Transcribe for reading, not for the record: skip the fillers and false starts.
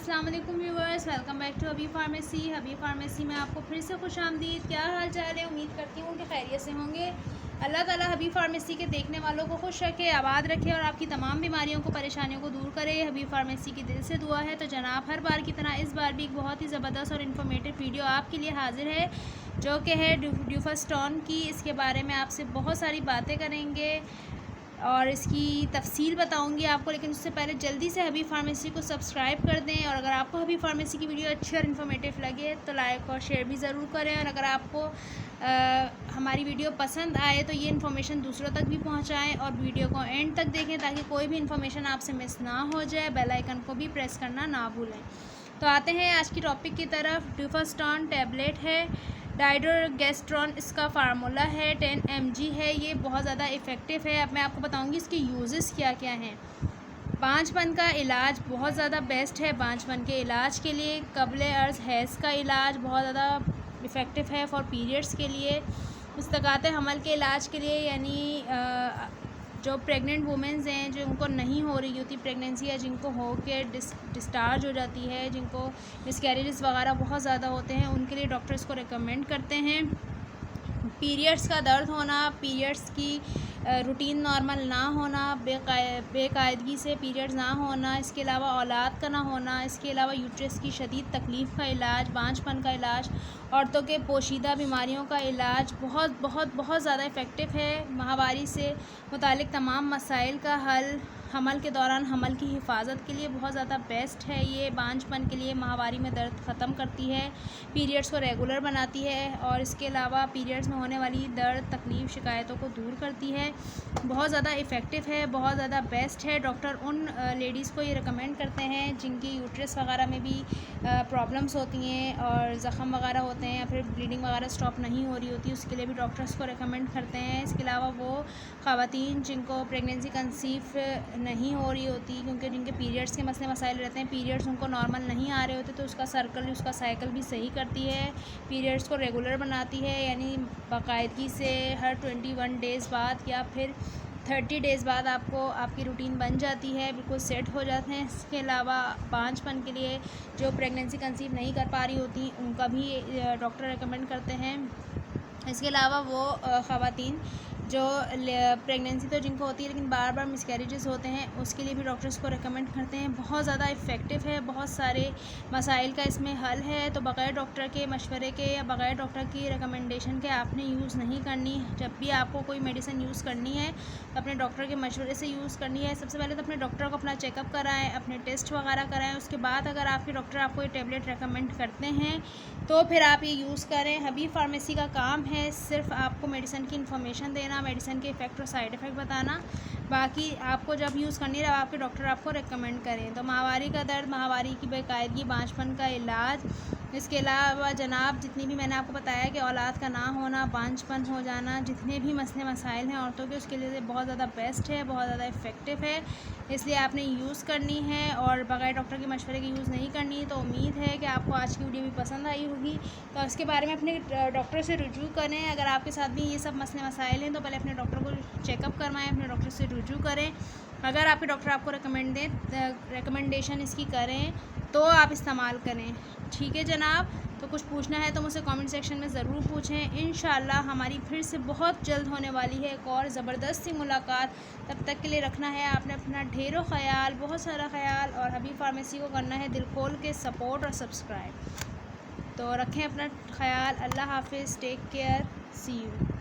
अस्सलाम वालेकुम viewers, welcome back to Habib pharmacy में आपको फिर से खुशामदीद। क्या हाल चाल है? उम्मीद करती हूँ कि खैरियत से होंगे। अल्लाह ताला हबीब फार्मेसी के देखने वालों को खुश रखे, आबाद रखे और आपकी तमाम बीमारियों को, परेशानियों को दूर करे। हबीब फार्मेसी की दिल से दुआ है। तो जनाब, हर बार की तरह इस बार भी एक बहुत ही ज़बरदस्त और इन्फॉर्मेटिव वीडियो आपके लिए हाजिर है, जो कि है ड्यूफास्टोन की। इसके बारे में आपसे बहुत सारी बातें करेंगे और इसकी तफसील बताऊंगी आपको, लेकिन उससे पहले जल्दी से हबीब फार्मेसी को सब्सक्राइब कर दें। और अगर आपको हबीब फार्मेसी की वीडियो अच्छी और इन्फॉर्मेटिव लगे तो लाइक और शेयर भी ज़रूर करें। और अगर आपको हमारी वीडियो पसंद आए तो ये इन्फॉर्मेशन दूसरों तक भी पहुंचाएं और वीडियो को एंड तक देखें, ताकि कोई भी इन्फॉर्मेशन आपसे मिस ना हो जाए। बेल आइकन को भी प्रेस करना ना भूलें। तो आते हैं आज की टॉपिक की तरफ। ड्यूफास्टोन टैबलेट है, डाइड्रोगेस्ट्रॉन इसका फार्मूला है, 10 mg है। ये बहुत ज़्यादा इफ़ेक्टिव है। अब मैं आपको बताऊंगी इसके यूजेस क्या क्या हैं। बांझपन का इलाज बहुत ज़्यादा बेस्ट है। बांझपन के इलाज के लिए कब्ले अर्ज हैज़ का इलाज बहुत ज़्यादा इफ़ेक्टिव है। फॉर पीरियड्स के लिए, मुस्तक़ात हमल के इलाज के लिए, यानी जो प्रेग्नेंट वुमेंस हैं, जो उनको नहीं हो रही होती प्रेगनेंसी, या जिनको हो के डिस्चार्ज हो जाती है, जिनको मिसकैरेजेस वगैरह बहुत ज़्यादा होते हैं, उनके लिए डॉक्टर्स को रिकमेंड करते हैं। पीरियड्स का दर्द होना, पीरियड्स की रूटीन नॉर्मल ना होना, बेकायदगी से पीरियड्स ना होना, इसके अलावा औलाद का ना होना, इसके अलावा यूट्रस की शदीद तकलीफ़ का इलाज, बांझपन का इलाज, औरतों के पोशीदा बीमारियों का इलाज बहुत बहुत बहुत ज़्यादा इफ़ेक्टिव है। माहवारी से मुतालिक तमाम मसाइल का हल, हमल के दौरान हमल की हिफाजत के लिए बहुत ज़्यादा बेस्ट है। ये बांझपन के लिए, माहवारी में दर्द ख़त्म करती है, पीरियड्स को रेगुलर बनाती है, और इसके अलावा पीरियड्स में होने वाली दर्द, तकलीफ़, शिकायतों को दूर करती है। बहुत ज़्यादा इफ़ेक्टिव है, बहुत ज़्यादा बेस्ट है। डॉक्टर उन लेडीज़ को ये रिकमेंड करते हैं जिनकी यूट्रस वगैरह में भी प्रॉब्लम्स होती हैं और ज़ख़म वगैरह होते हैं, या फिर ब्लीडिंग वगैरह स्टॉप नहीं हो रही होती, उसके लिए भी डॉक्टर्स को रिकमेंड करते हैं। इसके अलावा वो ख़वातीन जिनको प्रेगनेंसी कंसीव नहीं हो रही होती, क्योंकि जिनके पीरियड्स के मसले मसाइल रहते हैं, पीरियड्स उनको नॉर्मल नहीं आ रहे होते, तो उसका साइकिल भी सही करती है, पीरियड्स को रेगुलर बनाती है, यानी बाकायदगी से हर 21 डेज़ बाद या फिर 30 डेज़ बाद आपको आपकी रूटीन बन जाती है, बिल्कुल सेट हो जाते हैं। इसके अलावा बांझपन के लिए, जो प्रेगनेंसी कंसीव नहीं कर पा रही होती, उनका भी डॉक्टर रिकमेंड करते हैं। इसके अलावा वो ख़वातीन जो प्रेगनेंसी तो जिनको होती है लेकिन बार बार मिसकैरेजेस होते हैं, उसके लिए भी डॉक्टर्स को रिकमेंड करते हैं। बहुत ज़्यादा इफ़ेक्टिव है, बहुत सारे मसाइल का इसमें हल है। तो बग़ैर डॉक्टर के मशवरे के या बग़ैर डॉक्टर की रिकमेंडेशन के आपने यूज़ नहीं करनी। जब भी आपको कोई मेडिसिन यूज़ करनी है तो अपने डॉक्टर के मशवरे से यूज़ करनी है। सबसे पहले तो अपने डॉक्टर को अपना चेकअप कराएँ, अपने टेस्ट वगैरह कराएँ। उसके बाद अगर आपके डॉक्टर आपको ये टेबलेट रिकमेंड करते हैं तो फिर आप ये यूज़ करें। हबीब फार्मेसी का काम है सिर्फ आपको मेडिसिन की इन्फॉर्मेशन देना, मेडिसिन के इफ़ेक्ट और साइड इफ़ेक्ट बताना। बाकी आपको जब यूज़ करनी है, आपके डॉक्टर आपको रिकमेंड करें। तो माहवारी का दर्द, माहवारी की बेकायदगी, बांझपन का इलाज, इसके अलावा जनाब जितनी भी मैंने आपको बताया कि औलाद का ना होना, बांझपन हो जाना, जितने भी मसले मसाइल हैं औरतों के, उसके लिए बहुत ज़्यादा बेस्ट है, बहुत ज़्यादा इफ़ेक्टिव है। इसलिए आपने यूज़ करनी है और बग़ैर डॉक्टर के मशवरे के यूज़ नहीं करनी। तो उम्मीद है कि आपको आज की वीडियो भी पसंद आई होगी। तो इसके बारे में अपने डॉक्टर से रुजू करें। अगर आपके साथ भी ये सब मसले मसाइल हैं तो पहले अपने डॉक्टर को चेकअप करवाएं, अपने डॉक्टर से रुजू करें। अगर आपके डॉक्टर आपको रिकमेंडेशन इसकी करें तो आप इस्तेमाल करें। ठीक है जनाब, तो कुछ पूछना है तो मुझसे कमेंट सेक्शन में ज़रूर पूछें। इंशाल्लाह हमारी फिर से बहुत जल्द होने वाली है एक और ज़बरदस्त सी मुलाकात। तब तक के लिए रखना है आपने अपना ढेरों ख्याल, बहुत सारा ख्याल, और हबीब फार्मेसी को करना है दिल खोल के सपोर्ट और सब्सक्राइब। तो रखें अपना ख्याल। अल्लाह हाफिज़, टेक केयर, सी यू।